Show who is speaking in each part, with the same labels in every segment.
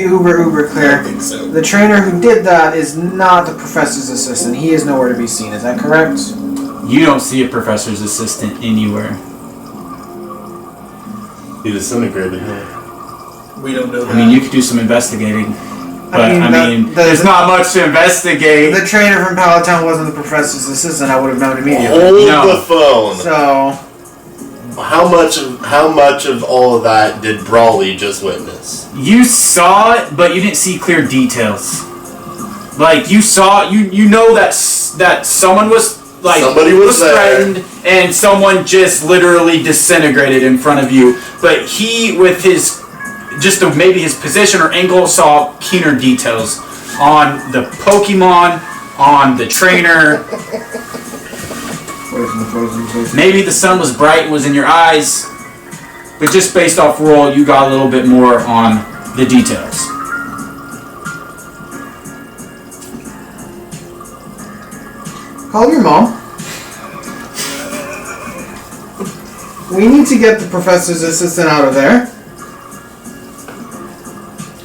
Speaker 1: uber clear,
Speaker 2: I don't think so.
Speaker 1: the trainer who did that is not the professor's assistant. He is nowhere to be seen. Is that correct?
Speaker 3: You don't see a professor's assistant anywhere.
Speaker 4: He disintegrated him.
Speaker 2: We don't know that.
Speaker 3: I mean, you could do some investigating. But, I mean, there's not much to investigate.
Speaker 1: The trainer from Palatown wasn't the professor's assistant. I would have known immediately.
Speaker 4: Hold the phone.
Speaker 1: So...
Speaker 4: How much of all of that did Brawly just witness?
Speaker 3: You saw it, but you didn't see clear details. Like, you saw... You know that someone was... Like,
Speaker 4: somebody was
Speaker 3: threatened, and someone just literally disintegrated in front of you. But he, with his... just maybe his position or angle, saw keener details on the Pokemon, on the trainer. Maybe the sun was bright and was in your eyes, but just based off roll, you got a little bit more on the details.
Speaker 1: Call your mom. We need to get the professor's assistant out of there.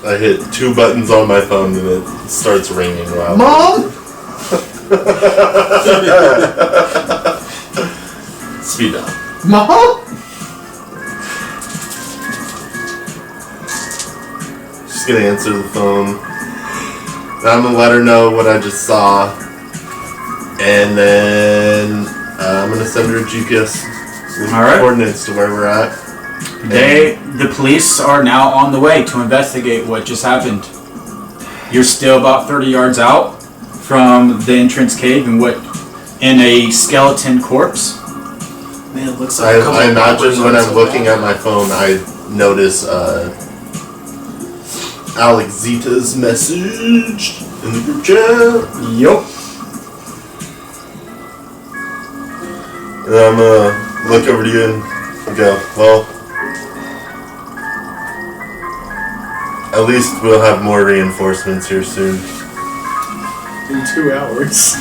Speaker 4: I hit 2 buttons on my phone and it starts ringing loud.
Speaker 1: Mom?
Speaker 4: Speed up.
Speaker 1: Mom?
Speaker 4: She's gonna answer the phone. And I'm gonna let her know what I just saw. And then I'm gonna send her a GPS with coordinates to where we're at.
Speaker 3: The police are now on the way to investigate what just happened. You're still about 30 yards out from the entrance cave and in a skeleton corpse.
Speaker 2: Man, it looks like
Speaker 4: I imagine when I'm looking at my phone, I notice Alec Zita's message in the group chat.
Speaker 3: Yup.
Speaker 4: And I'm gonna look over to you and go, well, at least we'll have more reinforcements here soon.
Speaker 2: In 2 hours.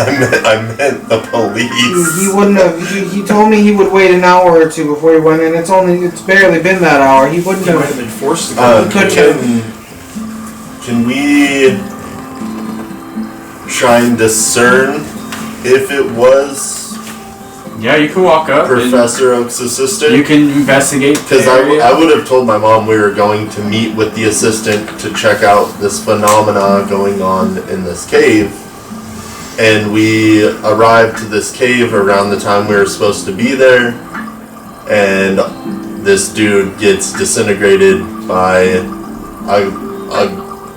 Speaker 4: I meant the police.
Speaker 1: He wouldn't have. He told me he would wait an hour or two before he went in. It's barely been that hour. He wouldn't
Speaker 2: He
Speaker 1: have.
Speaker 2: might have been forced to go.
Speaker 4: Can we try and discern if it was
Speaker 3: Yeah, you can walk up.
Speaker 4: Professor Oak's assistant?
Speaker 3: You can investigate.
Speaker 4: Because I would have told my mom we were going to meet with the assistant to check out this phenomena going on in this cave. And we arrived to this cave around the time we were supposed to be there. And this dude gets disintegrated by a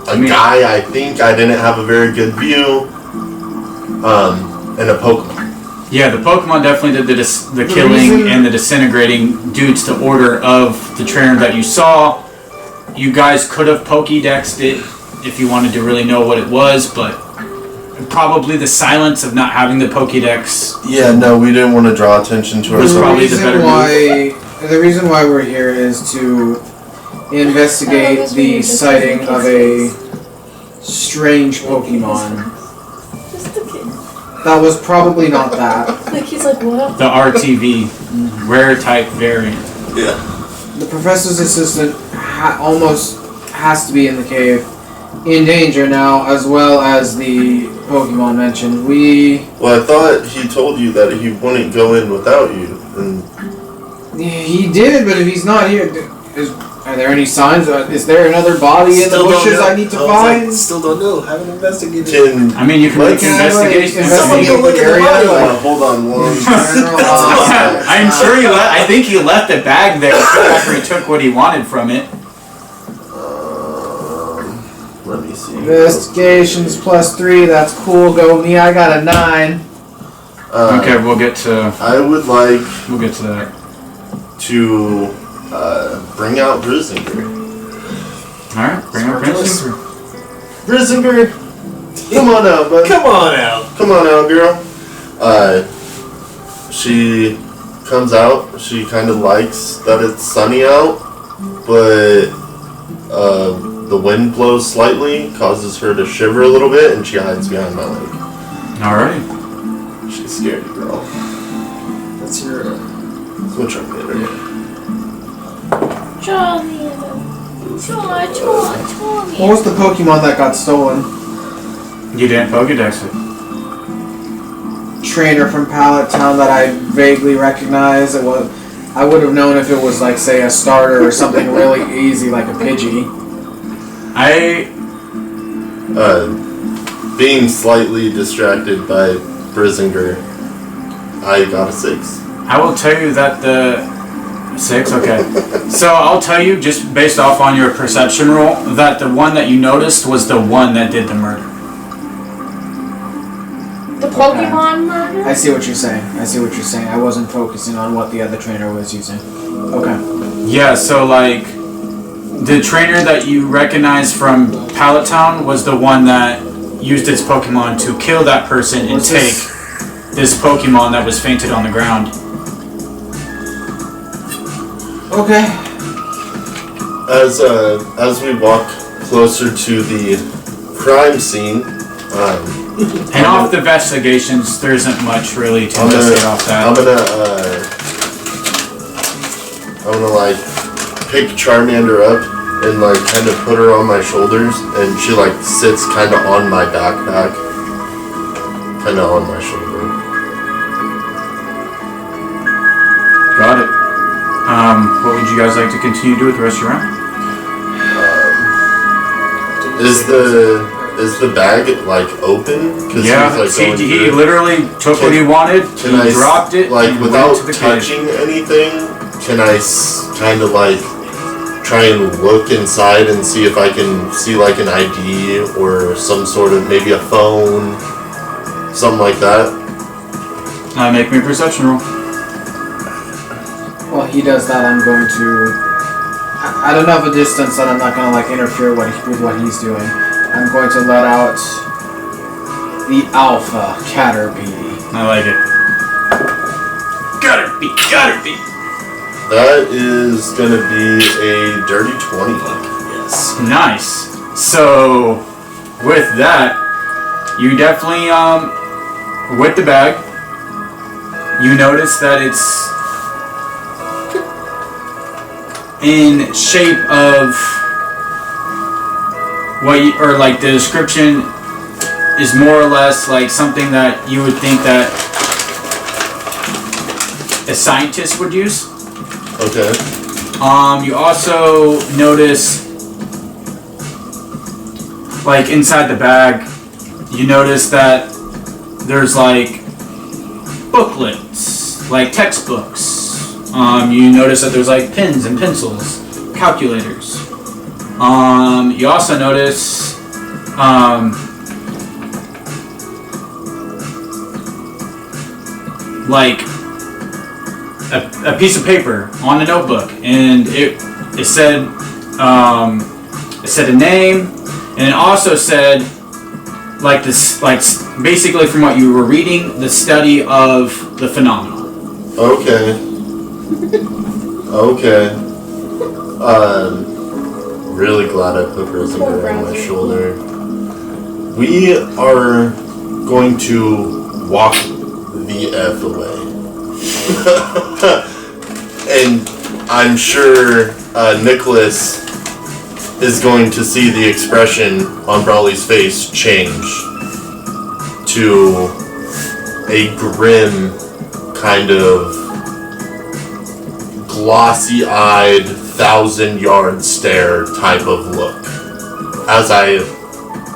Speaker 4: guy, I think. I didn't have a very good view. And a Pokemon.
Speaker 3: Yeah, the Pokemon definitely did the killing and the disintegrating due to the order of the trainer that you saw. You guys could have Pokédexed it if you wanted to really know what it was, but probably the silence of not having the Pokédex.
Speaker 4: Yeah, no, we didn't want to draw attention to ourselves.
Speaker 1: The reason why we're here is to investigate the sighting of a strange Pokemon. That was probably not that.
Speaker 5: Like he's like, what?
Speaker 3: The RTV, rare type variant.
Speaker 4: Yeah.
Speaker 1: The professor's assistant almost has to be in the cave, in danger now, as well as the Pokemon mentioned.
Speaker 4: Well, I thought he told you that he wouldn't go in without you. And
Speaker 1: he did, but if he's not here, are there any signs? Is there another body in the bushes I need to find?
Speaker 2: Still don't know. Haven't investigated.
Speaker 3: I mean, you can make an investigation.
Speaker 1: Someone go look at the body.
Speaker 4: Hold on one.
Speaker 3: I'm sure he left. I think he left the bag there after he took what he wanted from it.
Speaker 4: Let me see.
Speaker 1: Investigations +3. That's cool. Go me. I got a 9.
Speaker 3: Okay, we'll get to.
Speaker 4: I would like.
Speaker 3: We'll get to that.
Speaker 4: To bring out Brisenberg.
Speaker 3: Alright, bring out Brisenberg.
Speaker 4: Brisenberg! Come on out, bud.
Speaker 2: Come on out.
Speaker 4: Come on out, girl. She comes out. She kind of likes that it's sunny out, but the wind blows slightly, causes her to shiver a little bit, and she hides behind my leg.
Speaker 3: Alright.
Speaker 4: She's scared, girl.
Speaker 2: That's your...
Speaker 4: Switch up later.
Speaker 2: Yeah.
Speaker 1: What was the Pokemon that got stolen?
Speaker 3: You didn't Pokédex it.
Speaker 1: Trainer from Pallet Town that I vaguely recognize. It was. I would have known if it was like, say, a starter or something really easy like a Pidgey.
Speaker 4: Being slightly distracted by Brizinger, I got a 6.
Speaker 3: I will tell you that the 6. Okay. So I'll tell you, just based off on your perception roll, that the one that you noticed was the one that did the murder.
Speaker 5: The Pokemon murder?
Speaker 1: I see what you're saying. I wasn't focusing on what the other trainer was using. Okay.
Speaker 3: Yeah, so like the trainer that you recognize from Pallet Town was the one that used its Pokemon to kill that person and take this Pokemon that was fainted on the ground.
Speaker 1: Okay.
Speaker 4: As we walk closer to the crime scene,
Speaker 3: and off the investigations, there isn't much really to investigate off that.
Speaker 4: I'm gonna like pick Charmander up and like kind of put her on my shoulders, and she like sits kind of on my backpack, kind of on my shoulder.
Speaker 3: Got it. What would you guys like to continue to do with the rest of your round?
Speaker 4: Is the bag like open?
Speaker 3: Yeah,
Speaker 4: he was, like,
Speaker 3: he literally took what he wanted, he dropped it,
Speaker 4: like
Speaker 3: and
Speaker 4: without
Speaker 3: went to the
Speaker 4: touching anything. Can I kind of like try and look inside and see if I can see like an ID or some sort of maybe a phone, something like that?
Speaker 3: Make me a perception roll.
Speaker 1: While he does that, I'm going to... At enough a distance that I'm not going to like interfere with what he's doing. I'm going to let out the Alpha Caterpie.
Speaker 3: I like it. Caterpie!
Speaker 4: That is gonna be a dirty 20.
Speaker 2: Yes.
Speaker 3: Nice. So, with that, you definitely, with the bag, you notice that it's in shape of or like the description is more or less like something that you would think that a scientist would use.
Speaker 4: Okay.
Speaker 3: You also notice, like inside the bag, you notice that there's like booklets, like textbooks. You notice that there's like pens and pencils, calculators. You also notice, like a piece of paper on a notebook, and it said a name, and it also said like this, like basically from what you were reading, the study of the phenomenon.
Speaker 4: Okay. Really glad I put Brizinger on my shoulder. We are going to walk the F away. And I'm sure Nickolas is going to see the expression on Brawly's face change to a grim, kind of glossy-eyed, 1,000-yard stare type of look as I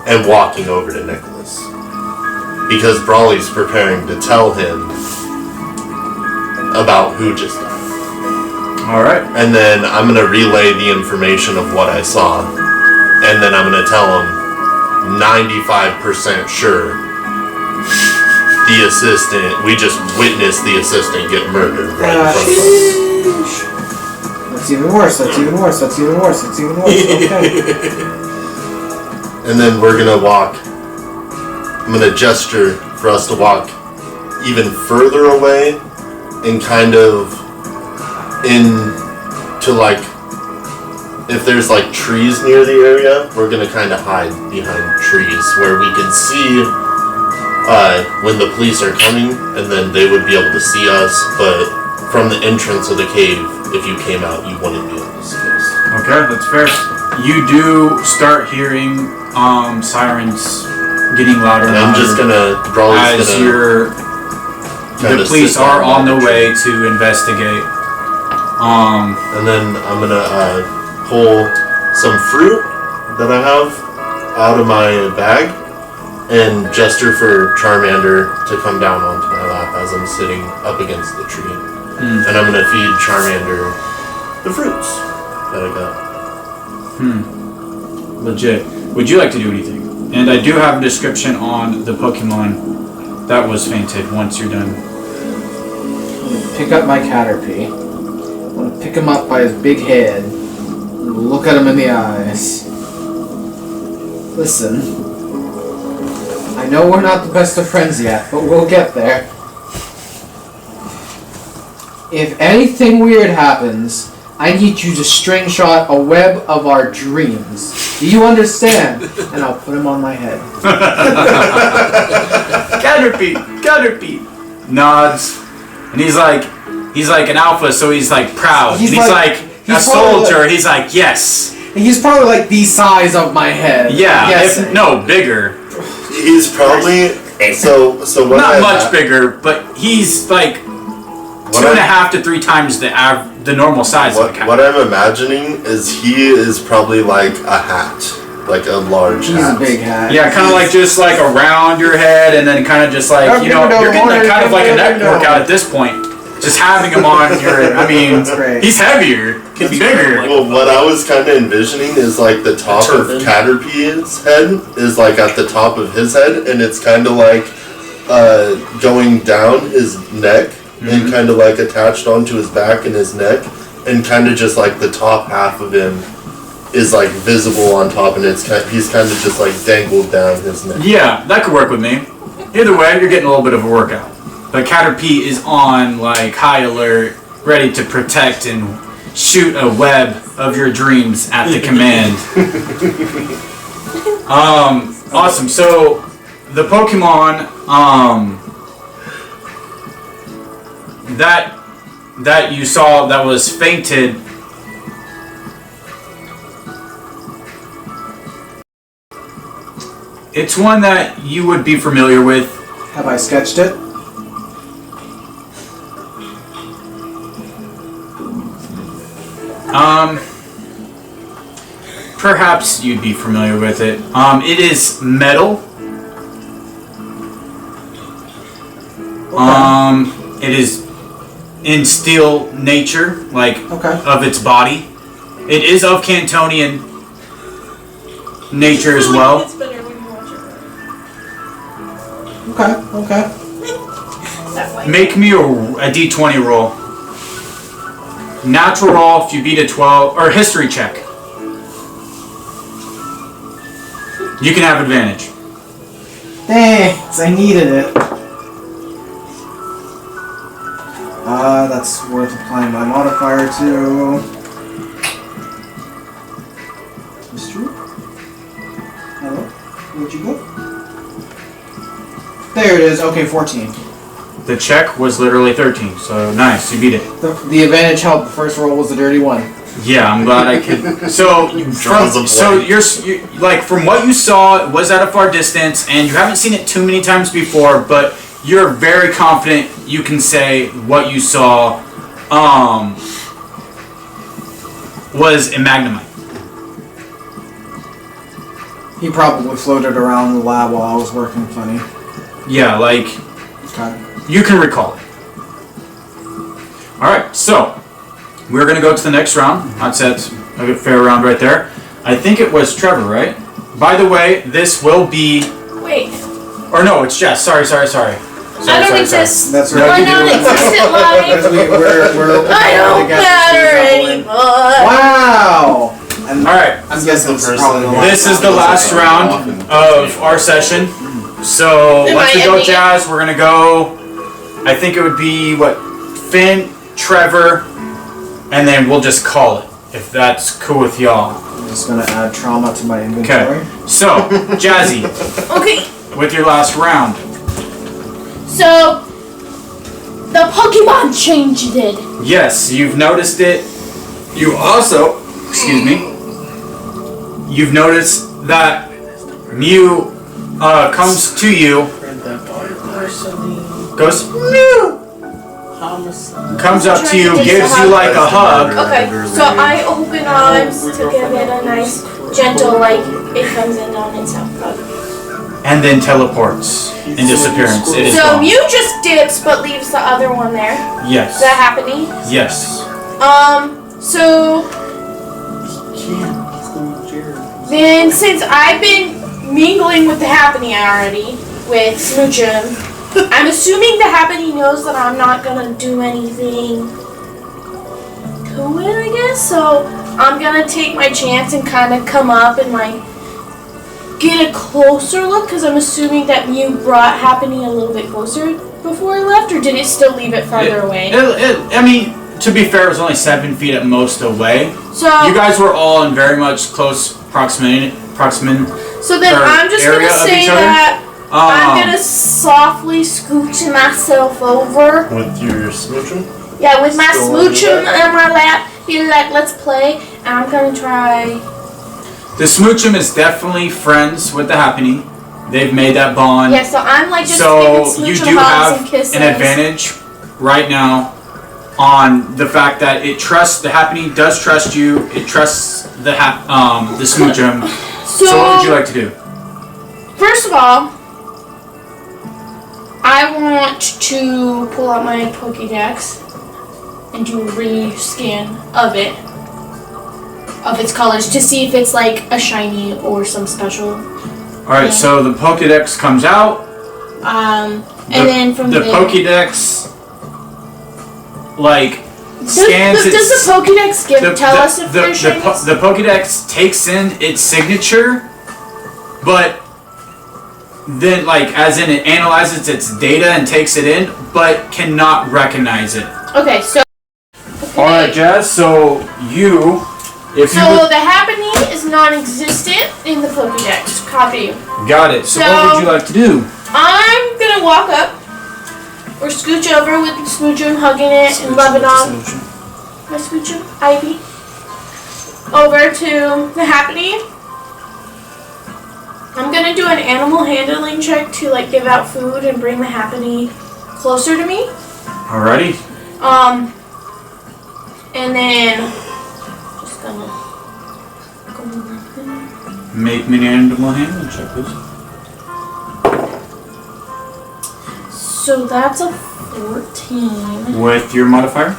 Speaker 4: am walking over to Nickolas, because Brawly's preparing to tell him about who just died.
Speaker 3: Alright.
Speaker 4: And then I'm going to relay the information of what I saw, and then I'm going to tell him 95% sure the assistant, we just witnessed the assistant get murdered right in front of us.
Speaker 1: That's even worse. Okay.
Speaker 4: And then we're gonna walk. I'm gonna gesture for us to walk even further away and kind of into like, if there's like trees near the area, we're gonna kind of hide behind trees where we can see when the police are coming, and then they would be able to see us, but from the entrance of the cave, if you came out, you wouldn't be able to see us.
Speaker 3: Okay, that's fair. You do start hearing sirens getting louder and
Speaker 4: And I'm
Speaker 3: louder
Speaker 4: just gonna
Speaker 3: as the police are on the way to investigate.
Speaker 4: And then I'm gonna pull some fruit that I have out of my bag and gesture for Charmander to come down onto my lap as I'm sitting up against the tree. And I'm gonna feed Charmander the fruits that I got.
Speaker 3: Legit. Would you like to do anything? And I do have a description on the Pokemon that was fainted once you're done.
Speaker 1: Pick up my Caterpie. I'm gonna pick him up by his big head. Look at him in the eyes. Listen. I know we're not the best of friends yet, but we'll get there. If anything weird happens, I need you to string shot a web of our dreams. Do you understand? And I'll put him on my head.
Speaker 3: Caterpie! Nods. And he's like an alpha, so he's like proud.
Speaker 1: He's
Speaker 3: and he's
Speaker 1: like-
Speaker 3: a
Speaker 1: he's probably
Speaker 3: soldier. He's like, yes.
Speaker 1: He's probably like the size of my head.
Speaker 3: Yeah,
Speaker 1: Yes.
Speaker 3: no, bigger.
Speaker 4: He's probably so what
Speaker 3: Not
Speaker 4: I
Speaker 3: much bigger, but he's like 2.5 to 3 times the normal size of a cat.
Speaker 4: What I'm imagining is he is probably like a hat, like a large
Speaker 1: He's
Speaker 4: hat.
Speaker 1: a big hat.
Speaker 3: Yeah, kind of like just like around your head, and then kind of just like, you know, you're getting a, kind of like a neck workout at this point. Just having him on your, I mean,
Speaker 1: great.
Speaker 3: he's heavier, he's bigger.
Speaker 4: Well, what I was kind of envisioning is like the top of Caterpie's head is like at the top of his head, and it's kind of like going down his neck and kind of like attached onto his back and his neck, and kind of just like the top half of him is like visible on top, and he's kind of just like dangled down his neck.
Speaker 3: Yeah, that could work with me. Either way, you're getting a little bit of a workout. But Caterpie is on like high alert, ready to protect and shoot a web of your dreams at the command. Awesome. So the Pokemon that you saw that was fainted. It's one that you would be familiar with.
Speaker 1: Have I sketched it?
Speaker 3: Perhaps you'd be familiar with it. It is metal. It is in steel nature, like of its body. It is of Cantonian nature as well.
Speaker 5: It's better when you watch it.
Speaker 1: Okay.
Speaker 5: That way.
Speaker 3: Make me a D20 roll. Natural roll if you beat a 12, or history check. You can have advantage.
Speaker 1: Thanks, I needed it. That's worth applying my modifier to. History? Hello? Where'd you go? There it is. Okay, 14.
Speaker 3: The check was literally 13, so nice, you beat it.
Speaker 1: The advantage helped. The first roll was the dirty one.
Speaker 3: Yeah, I'm glad I could. So, you're like from what you saw, it was at a far distance, and you haven't seen it too many times before, but you're very confident you can say what you saw was a Magnemite.
Speaker 1: He probably floated around the lab while I was working funny.
Speaker 3: Yeah, like
Speaker 1: Okay.
Speaker 3: you can recall it. All right, so we're gonna go to the next round. I'd say it's a good fair round right there. I think it was Trevor, right? By the way, this will be.
Speaker 5: Wait.
Speaker 3: Or no, it's Jess. Sorry.
Speaker 5: I don't exist.
Speaker 1: That's
Speaker 5: I
Speaker 1: right.
Speaker 5: don't exist in life.
Speaker 1: We're
Speaker 5: I don't matter anymore.
Speaker 1: Wow! And
Speaker 3: Alright,
Speaker 1: I'm guessing this is probably the last
Speaker 3: this is the last round of our session. So
Speaker 5: Am
Speaker 3: once
Speaker 5: I
Speaker 3: we go
Speaker 5: ending it?
Speaker 3: Jazz, we're gonna go. I think it would be what? Finn, Trevor, and then we'll just call it. If that's cool with y'all.
Speaker 1: I'm just gonna add trauma to my inventory.
Speaker 3: Okay. So, Jazzy,
Speaker 5: Okay,
Speaker 3: with your last round.
Speaker 5: so the Pokemon changed it.
Speaker 3: Yes, you've noticed it. You also excuse me, you've noticed that Mew comes to you, goes Mew, comes up to you, gives you like a hug,
Speaker 5: Okay, so I open arms to give it a nice, gentle, like it comes in on itself hug.
Speaker 3: and then teleports in disappearance. It is
Speaker 5: So
Speaker 3: gone.
Speaker 5: Mew just dips but leaves the other one there.
Speaker 3: Yes.
Speaker 5: Is that happening?
Speaker 3: Yes.
Speaker 5: So then since I've been mingling with the Happening already, with Smoochum, I'm assuming the Happening knows that I'm not gonna do anything to it, I guess. So I'm gonna take my chance and kind of come up and like get a closer look, because I'm assuming that Mew brought Happening a little bit closer before I left, or did it still leave it farther away?
Speaker 3: I mean, to be fair, it was only 7 feet at most away.
Speaker 5: So
Speaker 3: You guys were all in very much close proximity.
Speaker 5: So then
Speaker 3: or
Speaker 5: I'm just
Speaker 3: area
Speaker 5: gonna
Speaker 3: of
Speaker 5: say
Speaker 3: each other?
Speaker 5: that I'm gonna softly scooch myself over.
Speaker 4: With your smoochum?
Speaker 5: Yeah, with my
Speaker 4: Still on
Speaker 5: smoochum
Speaker 4: your
Speaker 5: on my lap. Be like, let's play. And I'm gonna try.
Speaker 3: The Smoochum is definitely friends with the Happening. They've made that bond.
Speaker 5: Yeah, so I'm like just
Speaker 3: So
Speaker 5: giving
Speaker 3: you
Speaker 5: Smoochum
Speaker 3: do
Speaker 5: hugs and
Speaker 3: have
Speaker 5: kisses.
Speaker 3: an advantage right now on the fact that it trusts the Happening, does trust you. It trusts the Smoochum. So what would you like to do?
Speaker 5: First of all, I want to pull out my Pokédex and do a rescan of it, of its colors, to see if it's like a shiny or some special.
Speaker 3: Alright, so the Pokédex comes out.
Speaker 5: And then from
Speaker 3: the
Speaker 5: there,
Speaker 3: Pokédex like scans
Speaker 5: does
Speaker 3: its
Speaker 5: the Pokédex tell us if they're shinies?
Speaker 3: the Pokédex takes in its signature, but then like as in it analyzes its data and takes it in, but cannot recognize it.
Speaker 5: Okay, so.
Speaker 3: Alright, Jazz, so you if you
Speaker 5: So
Speaker 3: would,
Speaker 5: the Happening is non-existent in the Pokédex. Copy.
Speaker 3: got it. So what would you like to do?
Speaker 5: I'm gonna walk up or scooch over with Smoochum, hugging it and loving on my Smoochum, Ivy, over to the Happening. I'm gonna do an animal handling check to like give out food and bring the Happening closer to me.
Speaker 3: Alrighty.
Speaker 5: And then just gonna go over there.
Speaker 3: Make me an animal handling check, please.
Speaker 5: So that's a 14.
Speaker 3: With your modifier?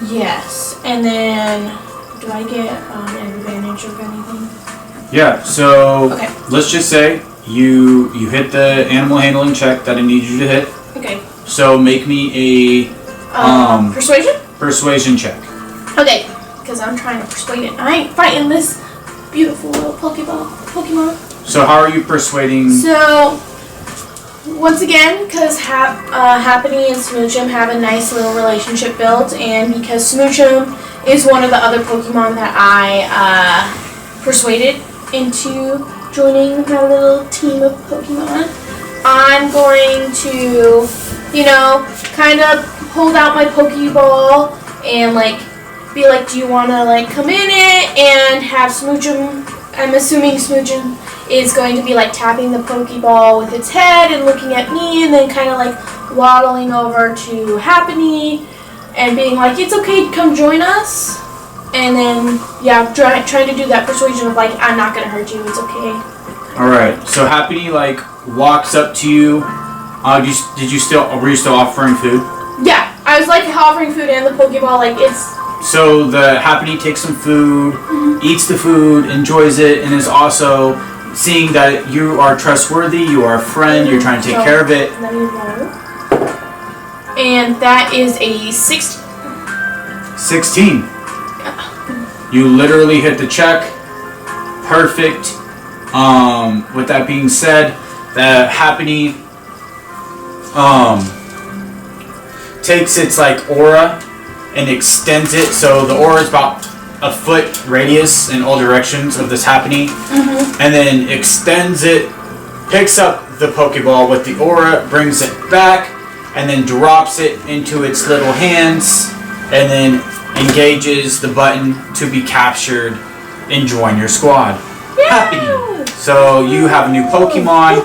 Speaker 5: Yes. And then do I get an advantage of anything?
Speaker 3: Yeah, so
Speaker 5: Okay.
Speaker 3: let's just say you hit the animal handling check that I need you to hit.
Speaker 5: Okay.
Speaker 3: So make me a
Speaker 5: Persuasion?
Speaker 3: persuasion check.
Speaker 5: Okay. Because I'm trying to persuade it. I ain't fighting this beautiful little Pokemon.
Speaker 3: So how are you persuading?
Speaker 5: So, once again, because Happening and Smoochum have a nice little relationship built, and because Smoochum is one of the other Pokemon that I persuaded into joining my little team of Pokemon, I'm going to, kind of hold out my Pokeball and like be like, do you want to like come in it and have Smoochum? I'm assuming Smoochum is going to be like tapping the Pokeball with its head and looking at me, and then kind of like waddling over to Happening and being like, it's okay, come join us. And then, yeah, trying to do that persuasion of like, I'm not gonna hurt you, it's okay.
Speaker 3: Alright, so Happy like walks up to you. Were you still offering food?
Speaker 5: Yeah, I was like offering food and the Pokeball, like it's.
Speaker 3: So the Happy takes some food, eats the food, enjoys it, and is also seeing that you are trustworthy, you are a friend, you're trying to take care of it.
Speaker 5: Let me roll. And that is a 16.
Speaker 3: 16. You literally hit the check. Perfect. With that being said, the Happy takes its like aura and extends it, so the aura is about a foot radius in all directions of this Happening, and then extends it, picks up the Pokeball with the aura, brings it back, and then drops it into its little hands, and then engages the button to be captured and join your squad. Happy. So you have a new Pokemon.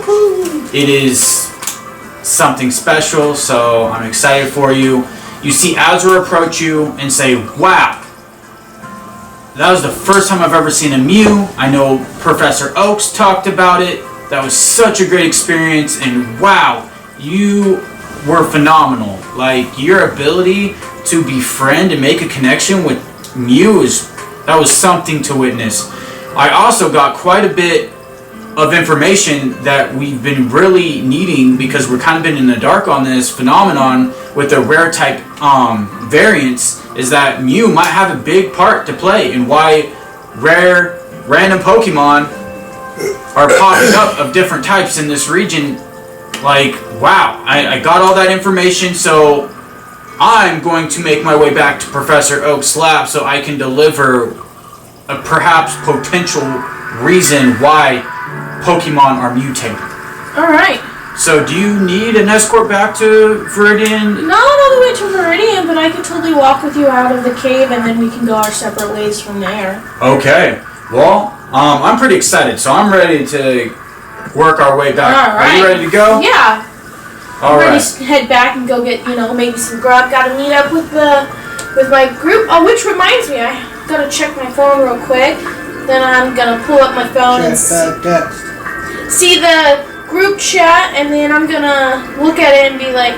Speaker 3: It is something special, so I'm excited for you. You see Azure approach you and say, wow, that was the first time I've ever seen a Mew. I know Professor Oaks talked about it. That was such a great experience, and wow, you were phenomenal. Like, your ability to befriend and make a connection with Mew that was something to witness. I also got quite a bit of information that we've been really needing because we're kind of been in the dark on this phenomenon with the rare type variants, is that Mew might have a big part to play in why rare random Pokemon are popping up of different types in this region. Like, wow, I got all that information, so I'm going to make my way back to Professor Oak's lab so I can deliver a perhaps potential reason why Pokemon are mutated.
Speaker 5: Alright.
Speaker 3: So do you need an escort back to Viridian?
Speaker 5: Not all the way to Viridian, but I could totally walk with you out of the cave and then we can go our separate ways from there.
Speaker 3: Okay. Well, I'm pretty excited, so I'm ready to work our way back.
Speaker 5: Alright.
Speaker 3: Are you ready to go?
Speaker 5: Yeah.
Speaker 3: All
Speaker 5: I'm ready
Speaker 3: right.
Speaker 5: to head back and go get, maybe some grub. Gotta meet up with my group. Oh, which reminds me, I gotta check my phone real quick. Then I'm gonna pull up my phone and see the group chat, and then I'm gonna look at it and be like,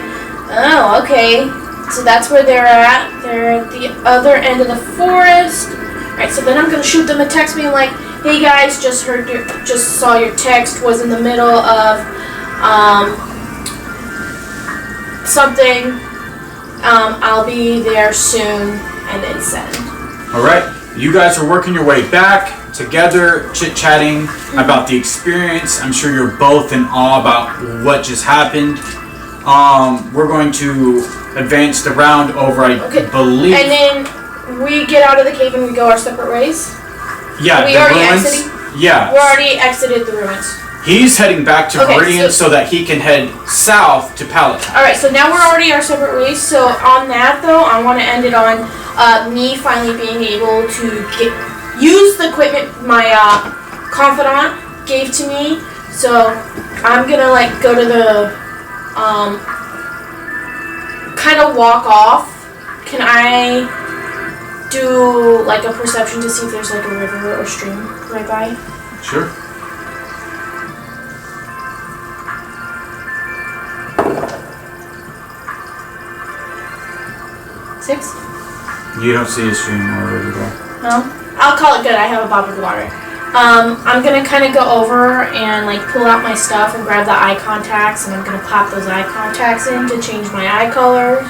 Speaker 5: oh, okay. So that's where they're at. They're at the other end of the forest. Alright, so then I'm gonna shoot them a text being like, hey guys, just saw your text, was in the middle of something. I'll be there soon, and then send.
Speaker 3: Alright. You guys are working your way back together, chit-chatting about the experience. I'm sure you're both in awe about what just happened. We're going to advance the round over, I believe.
Speaker 5: And then we get out of the cave and we go our separate ways?
Speaker 3: Yeah,
Speaker 5: we
Speaker 3: the
Speaker 5: already
Speaker 3: ruins.
Speaker 5: exited?
Speaker 3: Yeah.
Speaker 5: We already exited the ruins.
Speaker 3: He's heading back to
Speaker 5: Okay,
Speaker 3: Viridian so that he can head south to Palatine.
Speaker 5: Alright, so now we're already our separate ways. So on that, though, I want to end it on me finally being able to use the equipment my confidant gave to me. So I'm gonna go to the kind of walk off. Can I do a perception to see if there's a river or stream right by?
Speaker 3: Sure.
Speaker 5: Six?
Speaker 3: You don't see a stream or a river.
Speaker 5: No? I'll call it good. I have a bottle of water. I'm gonna kind of go over and pull out my stuff and grab the eye contacts, and I'm gonna pop those eye contacts in to change my eye colors.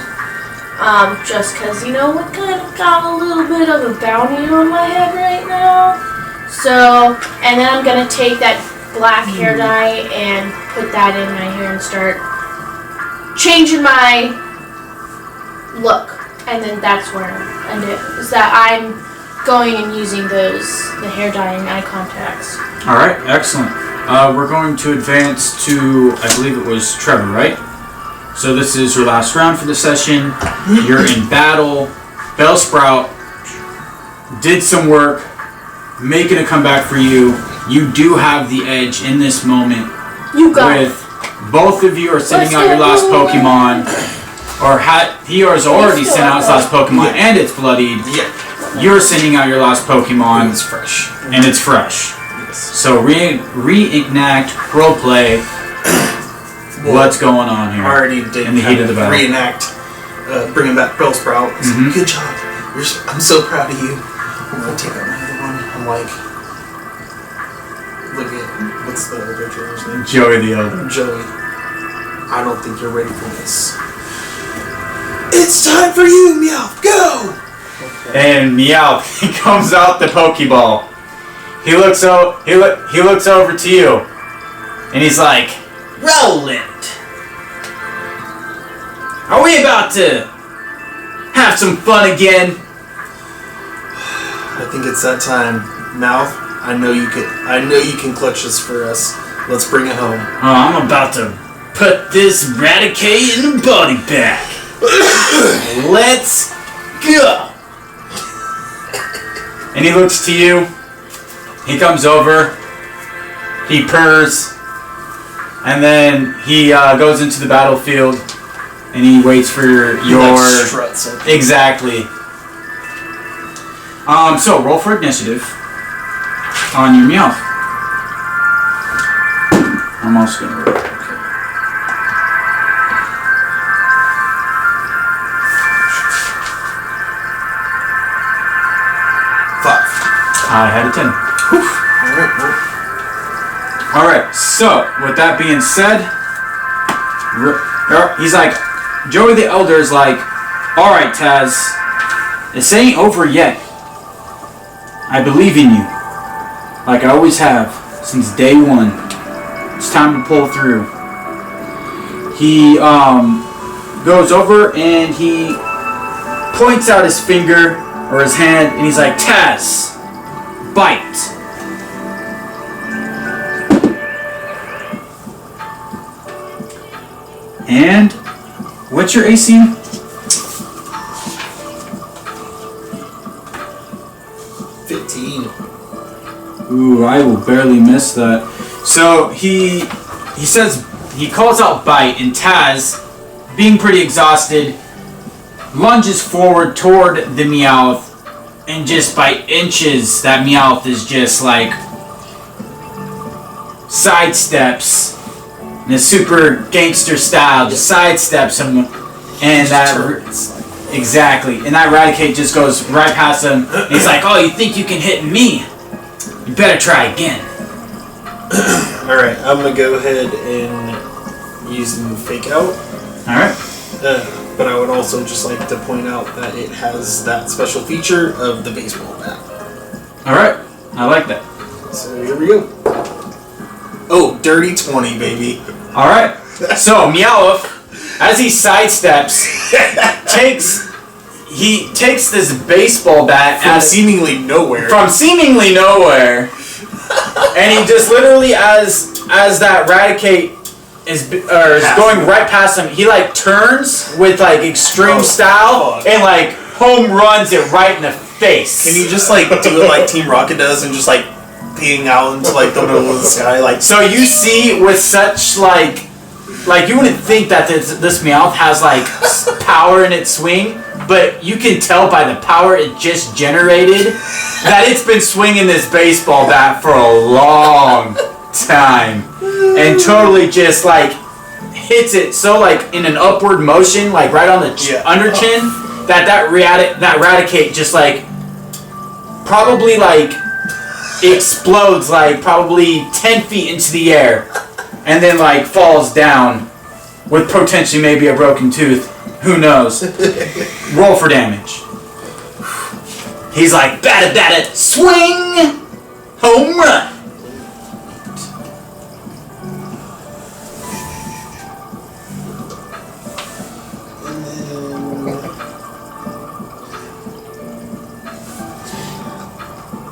Speaker 5: Just cause we kind of got a little bit of a bounty on my head right now. So, and then I'm gonna take that black hair dye and put that in my hair and start changing my look. And then that's where I end it. Is that I'm going and using the hair dye and eye contacts.
Speaker 3: Alright, excellent. We're going to advance to, I believe it was Trevor, right? So this is your last round for the session. You're in battle. Bellsprout did some work, making a comeback for you. You do have the edge in this moment.
Speaker 5: You got it.
Speaker 3: Both of you are sending out your last Pokemon. He has already sent out his last Pokemon, and it's bloodied.
Speaker 2: Yeah.
Speaker 3: You're sending out your last Pokemon.
Speaker 2: And it's fresh.
Speaker 3: And it's fresh.
Speaker 2: Yes.
Speaker 3: So reenact roleplay. What's going on here?
Speaker 2: I already did
Speaker 3: in the heat of the battle.
Speaker 2: reenact bringing back Bellsprout.
Speaker 3: Mhm.
Speaker 2: Good job. I'm so proud of you. I'm gonna take out my other one. I'm look at what's the other trainer's name?
Speaker 3: Joey the Elder.
Speaker 2: Joey. I don't think you're ready for this. It's time for you, Meowth. Go!
Speaker 3: And Meowth comes out the Pokeball. He looks over to you, and he's like, Roland, are we about to have some fun again?
Speaker 2: I think it's that time. Mouth, I know you can clutch this for us. Let's bring it home.
Speaker 3: Oh, I'm about to put this Raticate in the body bag. Let's go. And he looks to you, He comes over, he purrs, and then he goes into the battlefield, and he waits for your...
Speaker 2: struts up.
Speaker 3: Exactly. So roll for initiative on your Meowth. I'm also gonna roll. I had a 10. Alright, so with that being said, he's like, Joey the Elder is like, alright Taz, this ain't over yet. I believe in you. Like I always have, since day one. It's time to pull through. He goes over and he points out his finger or his hand and he's like, Taz, bite. And what's your AC?
Speaker 2: 15.
Speaker 3: Ooh, I will barely miss that. So he says, he calls out bite, and Taz, being pretty exhausted, lunges forward toward the Meowth, and just by inches, that Meowth is just like sidesteps in a super gangster style, just sidesteps him, and that exactly, and that Raticate just goes right past him. And he's like, "Oh, you think you can hit me? You better try again."
Speaker 2: Alright, I'm gonna go ahead and use the fake out.
Speaker 3: Alright.
Speaker 2: But I would also just like to point out that it has that special feature of the baseball bat.
Speaker 3: Alright. I like that.
Speaker 2: So here we go. Oh, dirty 20, baby.
Speaker 3: Alright. So Meowth, as he sidesteps, takes this baseball bat
Speaker 2: From seemingly nowhere.
Speaker 3: And he just literally, as that Raticate is going right past him, he like turns with like extreme style and like home runs it right in the face.
Speaker 2: Can you just like do it like Team Rocket does and just like peeing out into like the middle of the sky? Like,
Speaker 3: so you see with such like you wouldn't think that this Meowth has like power in its swing, but you can tell by the power it just generated that it's been swinging this baseball bat for a long time, and totally just like hits it so like in an upward motion, like right on the under chin, that Raticate just like probably like explodes like probably 10 feet into the air, and then like falls down with potentially maybe a broken tooth. Who knows? Roll for damage. He's like, batta, swing, home run.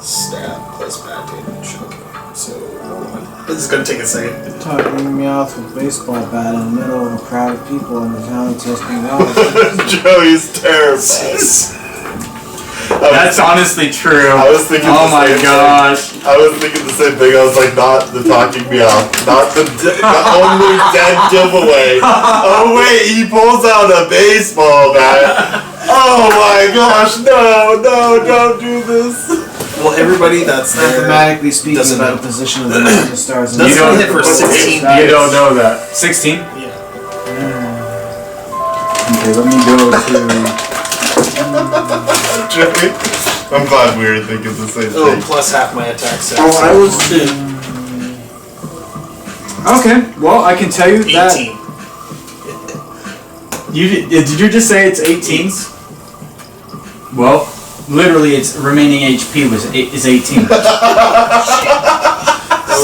Speaker 2: stab plus bad damage. Okay, so this is gonna take a second.
Speaker 1: Talking Meowth with baseball bat in the middle of a crowd of people in the town testing out.
Speaker 4: Joey's terrified.
Speaker 3: That's honestly true.
Speaker 4: I was thinking
Speaker 3: oh
Speaker 4: the
Speaker 3: my
Speaker 4: same
Speaker 3: gosh.
Speaker 4: thing. I was thinking the same thing. I was like, not the talking Meowth. Not the only dead giveaway. Oh wait, he pulls out a baseball bat. Oh my gosh, no, don't do this.
Speaker 2: Well, everybody that's there
Speaker 1: Mathematically speaking,
Speaker 2: doesn't
Speaker 1: about
Speaker 2: know.
Speaker 1: the position of the moon and the stars.
Speaker 2: Doesn't
Speaker 3: You don't
Speaker 2: hit for 16.
Speaker 3: You don't know that. 16?
Speaker 2: Yeah.
Speaker 3: Okay, let me go to...
Speaker 4: Joey, I'm glad we were thinking the same
Speaker 2: Oh,
Speaker 4: thing.
Speaker 2: plus half my attack set.
Speaker 1: Oh, I was too.
Speaker 3: Okay, well, I can tell you
Speaker 2: 18.
Speaker 3: that... Did you just say it's 18? Well, literally, its remaining HP is 18.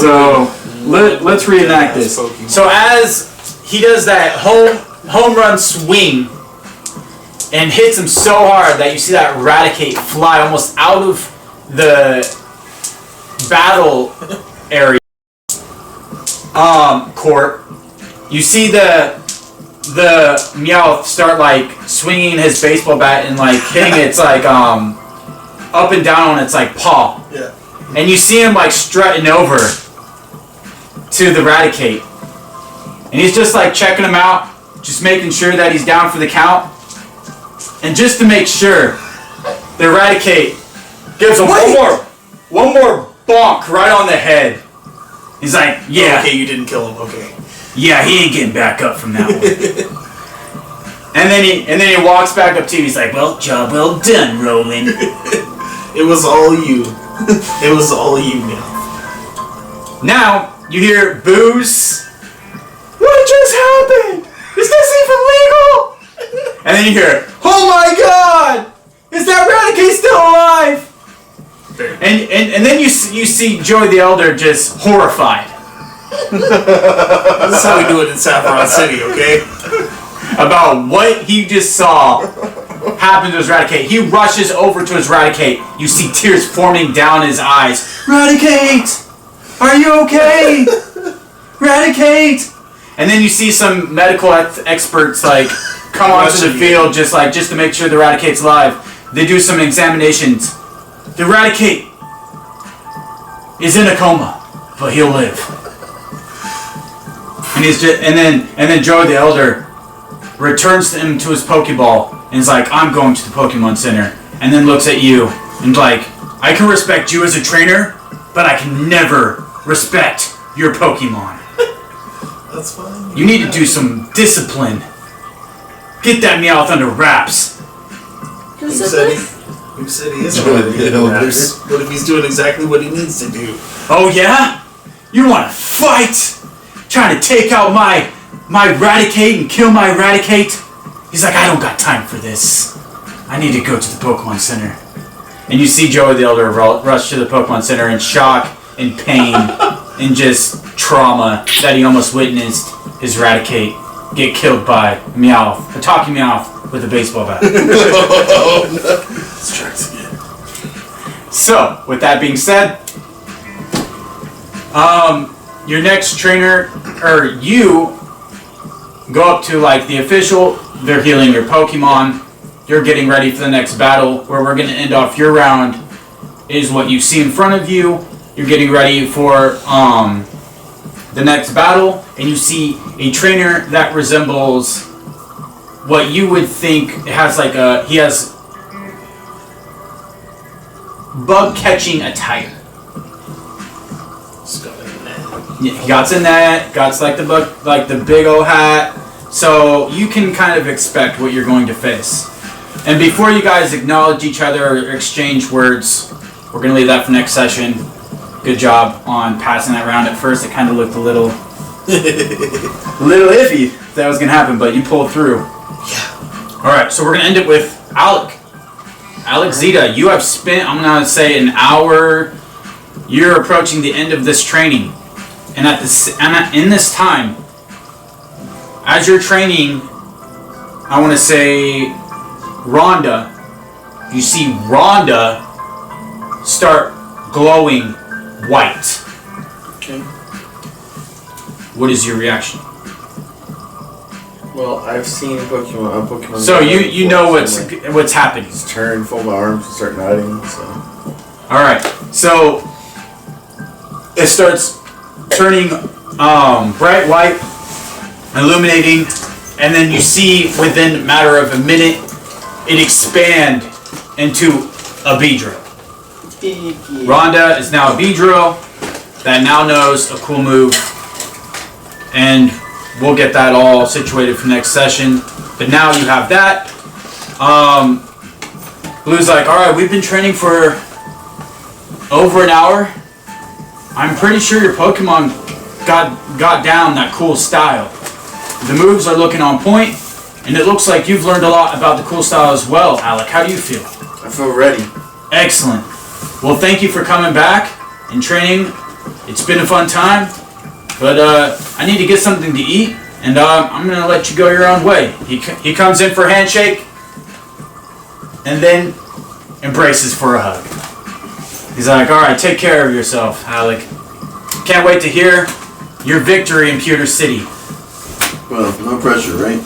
Speaker 3: So let's reenact this. So as he does that home run swing and hits him so hard that you see that Raticate fly almost out of the battle area court, you see the Meowth start like swinging his baseball bat and like hitting its like up and down on its like paw.
Speaker 2: Yeah.
Speaker 3: and you see him like strutting over to the Raticate. And he's just like checking him out, just making sure that he's down for the count. And just to make sure, the Raticate gives him one more bonk right on the head. He's like, yeah.
Speaker 2: Okay, you didn't kill him. Okay.
Speaker 3: Yeah, he ain't getting back up from that one. and then he walks back up to you. He's like, well, job well done, Roland.
Speaker 2: It was all you. It was all you now.
Speaker 3: Now you hear boos. What just happened? Is this even legal? And then you hear, oh my God! Is that Raticate still alive? And then you see Joey the Elder just horrified.
Speaker 2: This is how we do it in Saffron City, okay?
Speaker 3: About what he just saw happen to his Raticate. He rushes over to his Raticate. You see tears forming down his eyes. Raticate! Are you okay? Raticate! And then you see some medical experts like come onto the field just to make sure the Raticate's alive. They do some examinations. The Raticate is in a coma, but he'll live. And then Joey the Elder returns him to his Pokeball and is like, I'm going to the Pokemon Center. And then looks at you and like, I can respect you as a trainer, but I can never respect your Pokemon.
Speaker 2: That's fine.
Speaker 3: You need to do some discipline. Get that Meowth under wraps.
Speaker 2: Who said he isn't ready? What if he's doing exactly what he needs to do?
Speaker 3: Oh yeah? You want to fight? Trying to take out my Raticate and kill my Raticate? He's like, I don't got time for this. I need to go to the Pokemon Center. And you see Joey the Elder rush to the Pokemon Center in shock and pain and just trauma that he almost witnessed his Raticate get killed by Meowth, a talking Meowth with a baseball bat.
Speaker 4: Oh, no. Strikes again.
Speaker 3: So, with that being said, your next trainer, or you, go up to like the official, they're healing your Pokemon, you're getting ready for the next battle, where we're going to end off your round, is what you see in front of you. You're getting ready for the next battle, and you see a trainer that resembles what you would think has like he has bug catching attire. Yeah, he got in that, got like the bug, like the big old hat, so you can kind of expect what you're going to face. And before you guys acknowledge each other or exchange words, we're gonna leave that for next session. Good job on passing that round. At first, it kind of looked a little iffy if that was gonna happen, but you pulled through.
Speaker 2: Yeah.
Speaker 3: All right, so we're gonna end it with Alec. Alec Zeta, you have spent, I'm gonna say, an hour. You're approaching the end of this training, and in this time, as you're training, I want to say, Rhonda. You see Rhonda start glowing white.
Speaker 1: Okay.
Speaker 3: What is your reaction?
Speaker 1: Well, I've seen Pokemon.
Speaker 3: So you know what's happening.
Speaker 1: Just turn, fold my arms, and start nodding. So.
Speaker 3: All right. So it starts turning bright white, illuminating, and then you see within a matter of a minute it expand into a Beedrill. Rhonda is now a Beedrill that now knows a cool move, and we'll get that all situated for next session. But now you have that. Blue's like, alright, we've been training for over an hour. I'm pretty sure your Pokemon got down that cool style. The moves are looking on point, and it looks like you've learned a lot about the cool style as well, Alec. How do you feel?
Speaker 1: I feel ready.
Speaker 3: Excellent. Well, thank you for coming back and training. It's been a fun time, but I need to get something to eat, and I'm going to let you go your own way. He comes in for a handshake, and then embraces for a hug. He's like, alright, take care of yourself, Alec. Can't wait to hear your victory in Pewter City.
Speaker 6: Well, no pressure, right?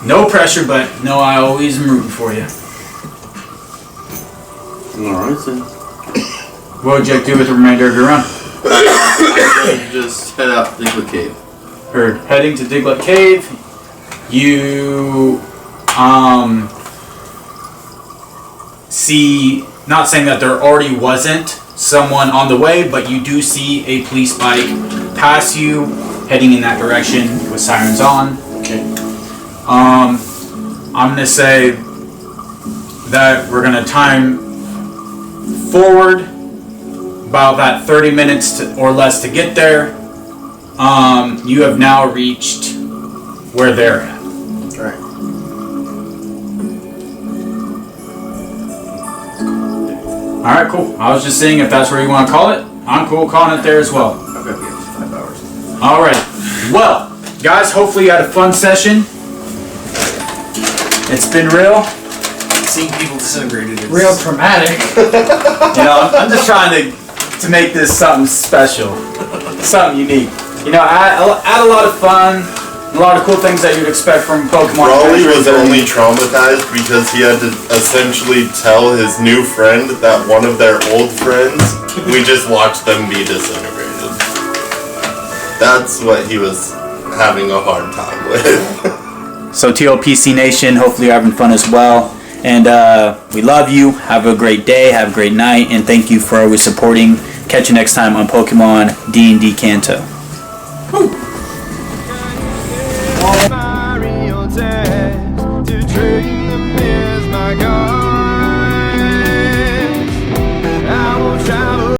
Speaker 3: No pressure, but no, I always am rooting for you.
Speaker 6: Alright then.
Speaker 3: What would you like to do with the remainder of your run?
Speaker 6: Just head out to Diglet Cave.
Speaker 3: Or heading to Diglett Cave. You see, not saying that there already wasn't someone on the way, but you do see a police bike pass you, heading in that direction with sirens on.
Speaker 6: Okay.
Speaker 3: I'm gonna say that we're gonna time forward about that 30 minutes or less to get there. You have now reached where they're at.
Speaker 6: Alright.
Speaker 3: Alright, cool. I was just seeing if that's where you want to call it. I'm cool calling it there as well.
Speaker 6: I've got to get 5 hours.
Speaker 3: Alright. Well, guys, hopefully you had a fun session. It's been real.
Speaker 2: Seeing people disintegrated is
Speaker 1: Real traumatic.
Speaker 3: You know, I'm just trying to make this something special. Something unique. You know, add a lot of fun, a lot of cool things that you'd expect from Pokemon.
Speaker 4: Brawly was
Speaker 3: Adventure.
Speaker 4: only traumatized because he had to essentially tell his new friend that one of their old friends, we just watched them be disintegrated. That's what he was having a hard time with.
Speaker 3: So TLPC Nation, hopefully you're having fun as well. And we love you. Have a great day, have a great night, and thank you for always supporting. Catch you next time on Pokemon DND Kanto.